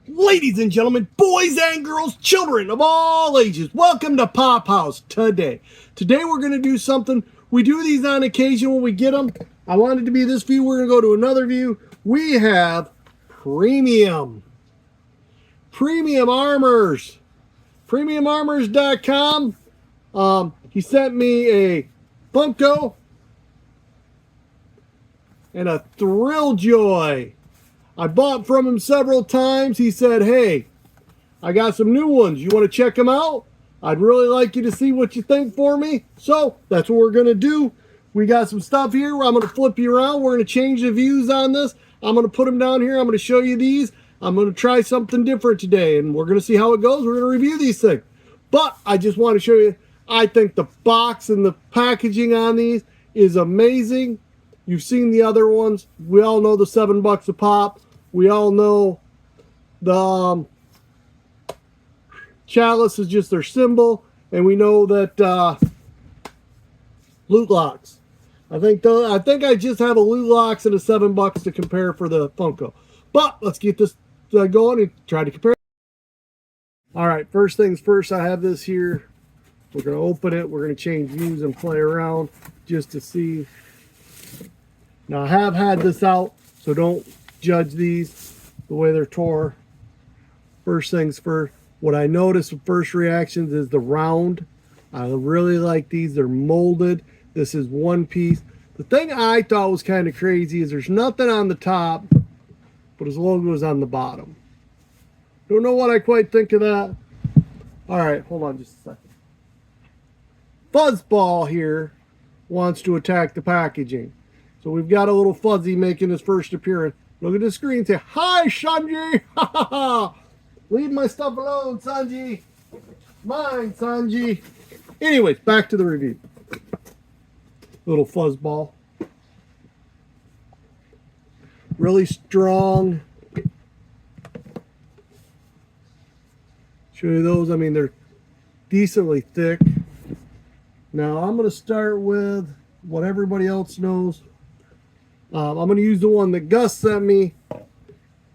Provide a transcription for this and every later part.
Ladies and gentlemen, boys and girls, children of all ages, welcome to Pophouse today. Today we're going to do something. We do these on occasion when we get them. I want it to be this view. We're going to go to another view. We have premium armors. Premiumarmors.com. He sent me a Funko and a Thrilljoy. I bought from him several times. He said, hey, I got some new ones. You want to check them out? I'd really like you to see what you think for me. So that's what we're going to do. We got some stuff here. I'm going to flip you around. We're going to change the views on this. I'm going to put them down here. I'm going to show you these. I'm going to try something different today, and we're going to see how it goes. We're going to review these things. But I just want to show you, I think the box and the packaging on these is amazing. You've seen the other ones. We all know the $7 a pop. We all know the chalice is just their symbol, and we know that loot locks. I think I just have a loot locks and a $7 to compare for the Funko. But let's get this going and try to compare. All right, first things first. I have this here. We're going to open it. We're going to change views and play around just to see. Now I have had this out, so don't judge these the way they're tore. First things first, what I noticed with first reactions is the round. I really like these. They're molded. This is one piece. The thing I thought was kind of crazy is there's nothing on the top, but his logo is on the bottom. Don't know what I quite think of that. All right, hold on just a second. Fuzzball here wants to attack the packaging. So we've got a little fuzzy making his first appearance. Look at the screen and say, hi, Sanji. Leave my stuff alone, Sanji. Mine, Sanji. Anyways, back to the review. Little fuzzball. Really strong. Show you those. I mean, they're decently thick. Now, I'm going to start with what everybody else knows. I'm going to use the one that Gus sent me.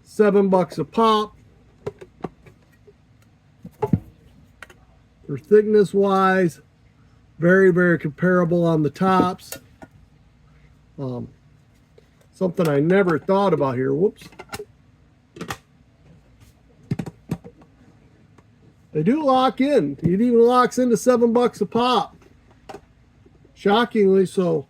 $7 a pop. For thickness wise, very, very comparable on the tops. Something I never thought about here. Whoops. They do lock in. It even locks into $7 a pop. Shockingly so.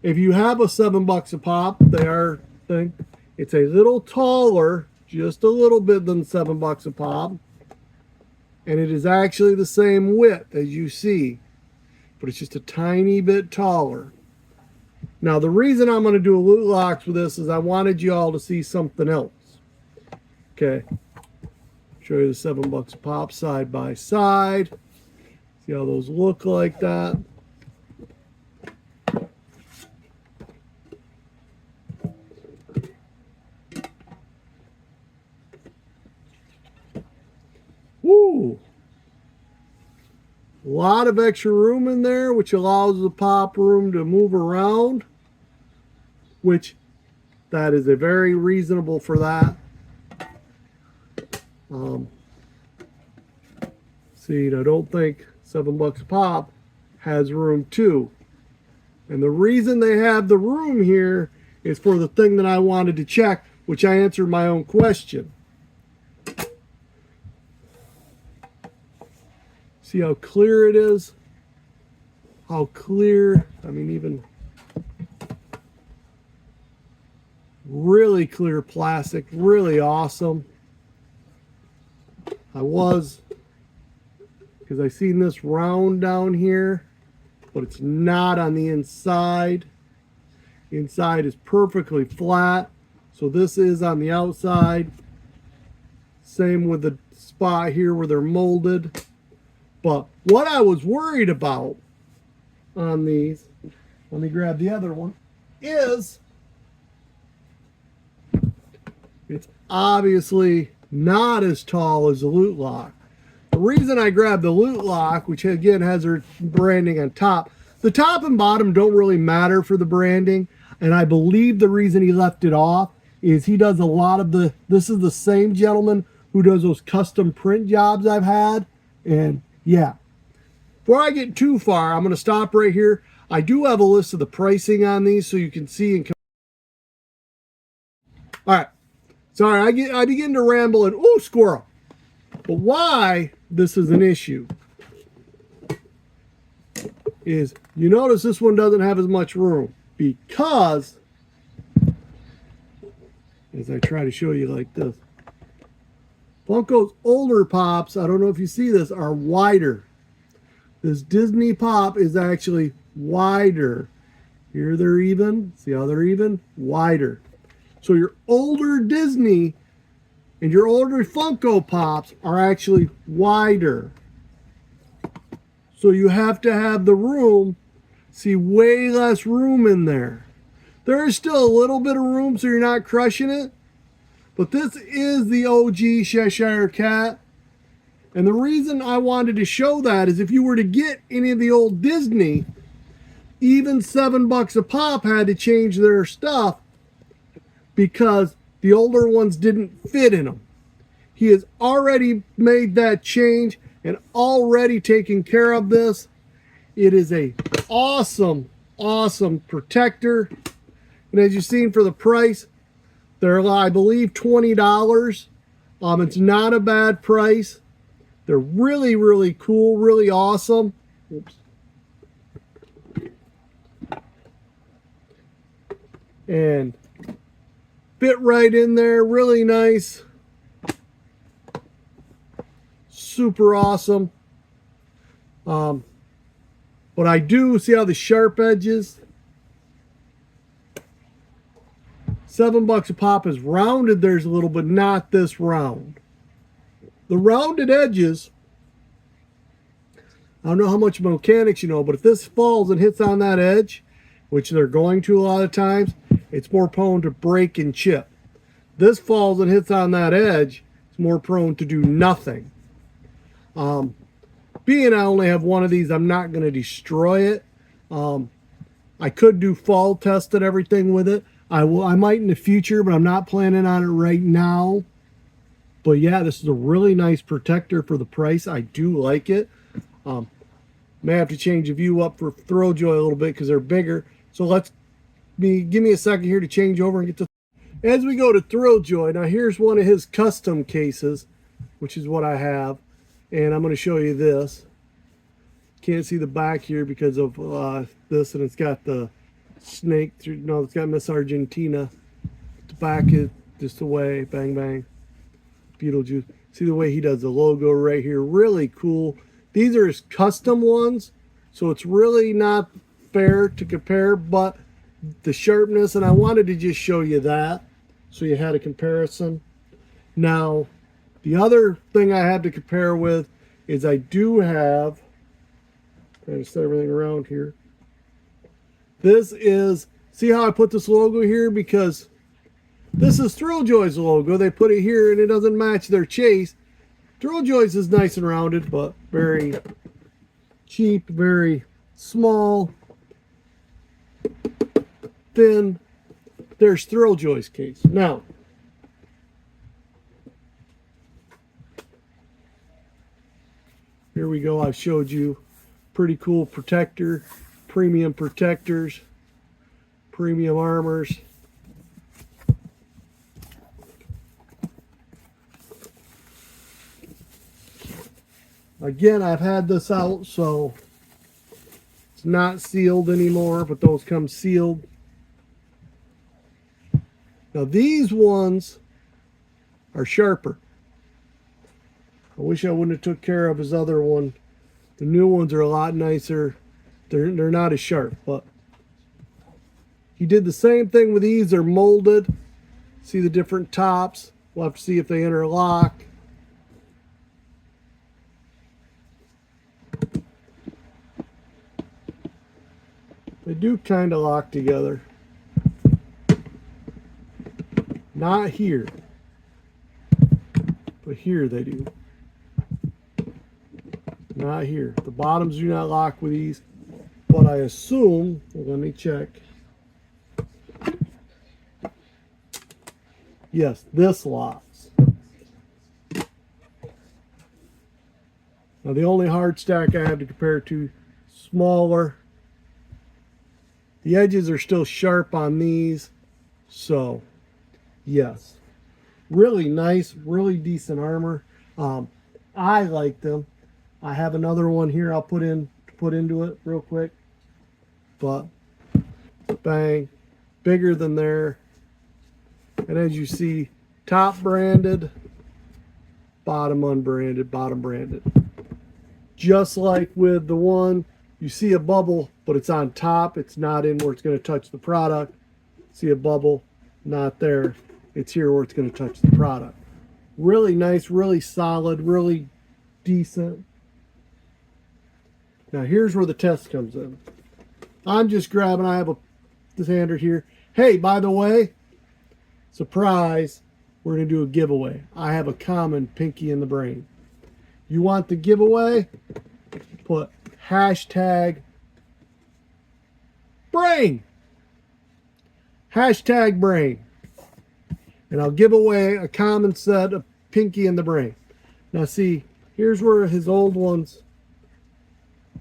If you have a $7 a pop, they are thing. It's a little taller, just a little bit than $7 a pop. And it is actually the same width as you see, but it's just a tiny bit taller. Now, the reason I'm going to do a loot locks with this is I wanted you all to see something else. Okay. Show you the $7 a pop side by side. See how those look like that. Woo! A lot of extra room in there, which allows the pop room to move around, which that is a very reasonable for that. See, I don't think $7 a pop has room too. And the reason they have the room here is for the thing that I wanted to check, which I answered my own question. See how clear it is? How clear, I mean, even really clear plastic, really awesome. Because I seen this round down here, but it's not on the inside. The inside is perfectly flat. So this is on the outside. Same with the spot here where they're molded. But what I was worried about on these, let me grab the other one, is it's obviously not as tall as the loot lock. The reason I grabbed the loot lock, which again has their branding on top, the top and bottom don't really matter for the branding. And I believe the reason he left it off is he does a lot of this is the same gentleman who does those custom print jobs I've had. And yeah, before I get too far, I'm going to stop right here. I do have a list of the pricing on these so you can see. And all right. Sorry, I begin to ramble and, ooh, squirrel. But why this is an issue is you notice this one doesn't have as much room because, as I try to show you like this, Funko's older pops, I don't know if you see this, are wider. This Disney pop is actually wider. Here they're even. See how they're even? Wider. So your older Disney and your older Funko Pops are actually wider. So you have to have the room, see way less room in there. There is still a little bit of room so you're not crushing it. But this is the OG Cheshire Cat. And the reason I wanted to show that is if you were to get any of the old Disney, even $7 a pop had to change their stuff because the older ones didn't fit in them. He has already made that change and already taken care of this. It is a awesome, awesome protector. And as you've seen for the price, they're, I believe, $20. It's not a bad price. They're really, really cool, really awesome. Oops. And fit right in there, really nice. Super awesome. But I do see how the sharp edges. $7 a pop is rounded theirs a little, but not this round. The rounded edges, I don't know how much mechanics you know, but if this falls and hits on that edge, which they're going to a lot of times, it's more prone to break and chip. This falls and hits on that edge, it's more prone to do nothing. Being I only have one of these, I'm not going to destroy it. I could do fall test and everything with it. I might in the future, but I'm not planning on it right now. But yeah, this is a really nice protector for the price. I do like it. May have to change the view up for Thrilljoy a little bit because they're bigger. So give me a second here to change over and get to. As we go to Thrilljoy, now here's one of his custom cases, which is what I have. And I'm going to show you this. Can't see the back here because of this, and it's got the snake through. No, it's got Miss Argentina. The back is just the way, bang, bang. Beetlejuice. See the way he does the logo right here. Really cool. These are his custom ones, so it's really not fair to compare, but the sharpness, and I wanted to just show you that so you had a comparison. Now, the other thing I had to compare with is I do have, trying to set everything around here. This is, see how I put this logo here? Because this is Thrilljoy's logo. They put it here and it doesn't match their chase. Thrilljoy's is nice and rounded, but very cheap, very small, thin. There's Thrilljoy's case. Now, here we go. I've showed you pretty cool protector, premium protectors, premium armors. Again, I've had this out, so it's not sealed anymore, but those come sealed. Now these ones are sharper. I wish I wouldn't have took care of his other one. The new ones are a lot nicer. They're not as sharp, but he did the same thing with these. They're molded. See the different tops. We'll have to see if they interlock. They do kind of lock together. Not here, but here they do. Not here. The bottoms do not lock with these, but I assume, well, let me check. Yes, this locks. Now the only hard stack I have to compare it to, smaller. The edges are still sharp on these. So, yes. Really nice, really decent armor. I like them. I have another one here I'll put into it real quick. But, bang. Bigger than there. And as you see, top branded, bottom unbranded, bottom branded. Just like with the one, you see a bubble, but it's on top. It's not in where it's going to touch the product. See a bubble, not there. It's here where it's going to touch the product. Really nice, really solid, really decent. Now here's where the test comes in. I'm just grabbing, I have a sander here. Hey, by the way, surprise, we're going to do a giveaway. I have a common Pinky in the Brain. You want the giveaway? Put hashtag brain. Hashtag brain. And I'll give away a common set of Pinky in the Brain. Now see, here's where his old ones,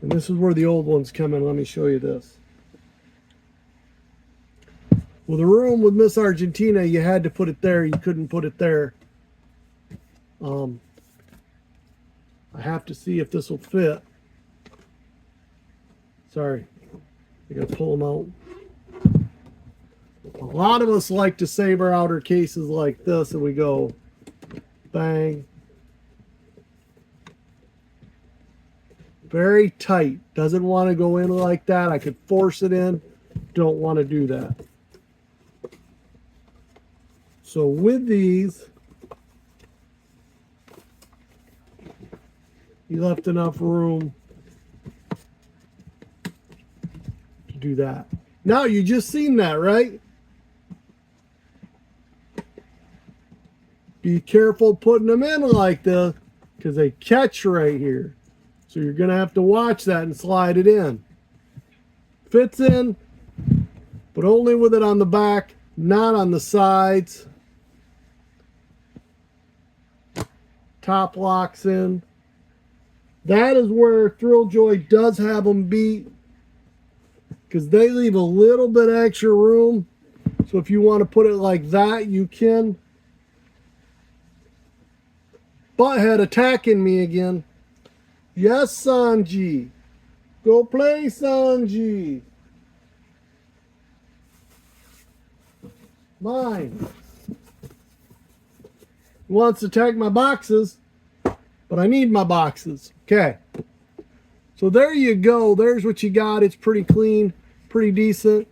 and this is where the old ones come in. Let me show you this. Well, the room with Miss Argentina, you had to put it there. You couldn't put it there. I have to see if this will fit. Sorry. I gotta pull them out. A lot of us like to save our outer cases like this, and we go bang. Very tight. Doesn't want to go in like that. I could force it in. Don't want to do that. So with these, you left enough room to do that. Now you just seen that, right? Be careful putting them in like this because they catch right here. So you're going to have to watch that and slide it in. Fits in, but only with it on the back, not on the sides. Top locks in. That is where Thrilljoy does have them beat, because they leave a little bit extra room. So if you want to put it like that, you can. Butthead attacking me again. Yes, Sanji. Go play, Sanji. Mine. He wants to tag my boxes, but I need my boxes. Okay. So there you go. There's what you got. It's pretty clean, pretty decent.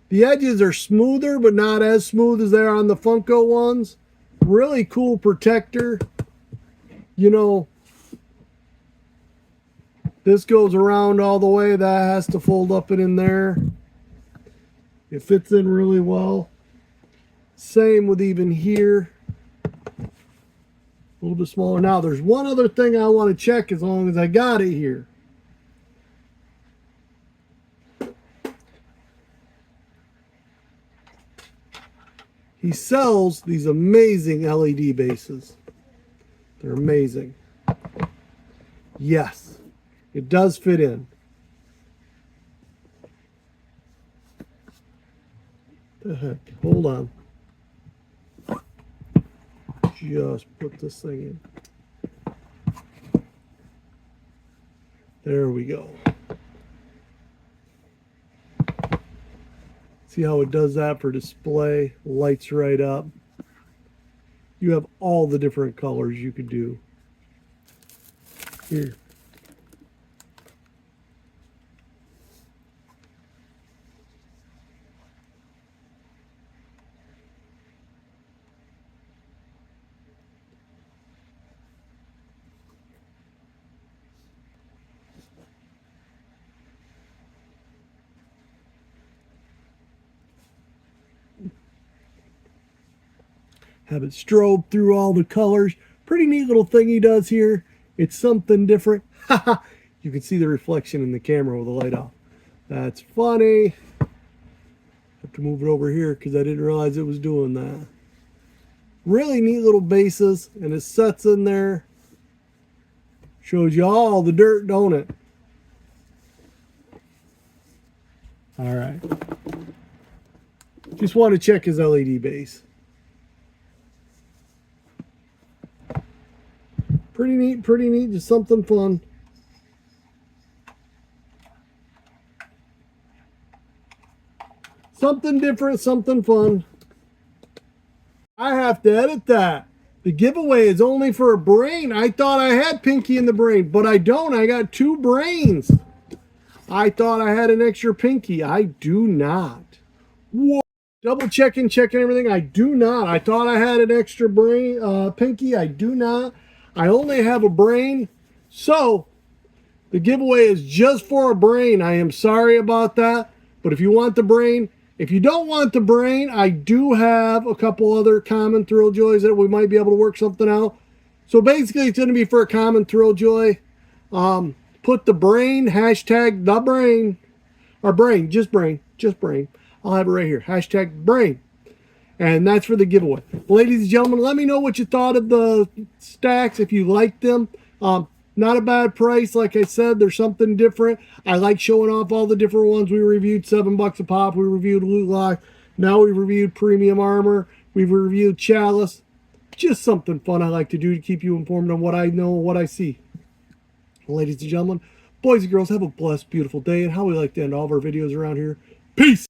The edges are smoother, but not as smooth as they're on the Funko ones. Really cool protector. You know, this goes around all the way. That has to fold up and in there. It fits in really well. Same with even here. A little bit smaller. Now, there's one other thing I want to check as long as I got it here. He sells these amazing LED bases. They're amazing. Yes, it does fit in. The heck? Hold on. Just put this thing in. There we go. See how it does that for display? Lights right up. You have all the different colors you could do. Here. Have it strobe through all the colors. Pretty neat little thing he does here. It's something different. You can see the reflection in the camera with the light off. That's funny. Have to move it over here because I didn't realize it was doing that. Really neat little bases, and it sets in there. Shows you all the dirt, don't it? All right. Just want to check his LED base. Pretty neat, just something fun. Something different, something fun. I have to edit that. The giveaway is only for a brain. I thought I had Pinky in the brain, but I don't. I got 2 brains. I thought I had an extra Pinky. I do not. Whoa. Double checking everything. I do not. I thought I had an extra brain, Pinky. I do not. I only have a brain. So, the giveaway is just for a brain. I am sorry about that. But if you want the brain, if you don't want the brain, I do have a couple other common Thrilljoys that we might be able to work something out. So basically, it's going to be for a common Thrilljoy. Put the brain, hashtag the brain, or brain, just brain. I'll have it right here, hashtag brain. And that's for the giveaway. Ladies and gentlemen, let me know what you thought of the stacks, if you liked them. Not a bad price. Like I said, there's something different. I like showing off all the different ones. We reviewed $7 a pop. We reviewed Loot Lock. Now we reviewed Premium Armor. We've reviewed Chalice. Just something fun I like to do to keep you informed on what I know and what I see. Ladies and gentlemen, boys and girls, have a blessed, beautiful day. And how we like to end all of our videos around here. Peace!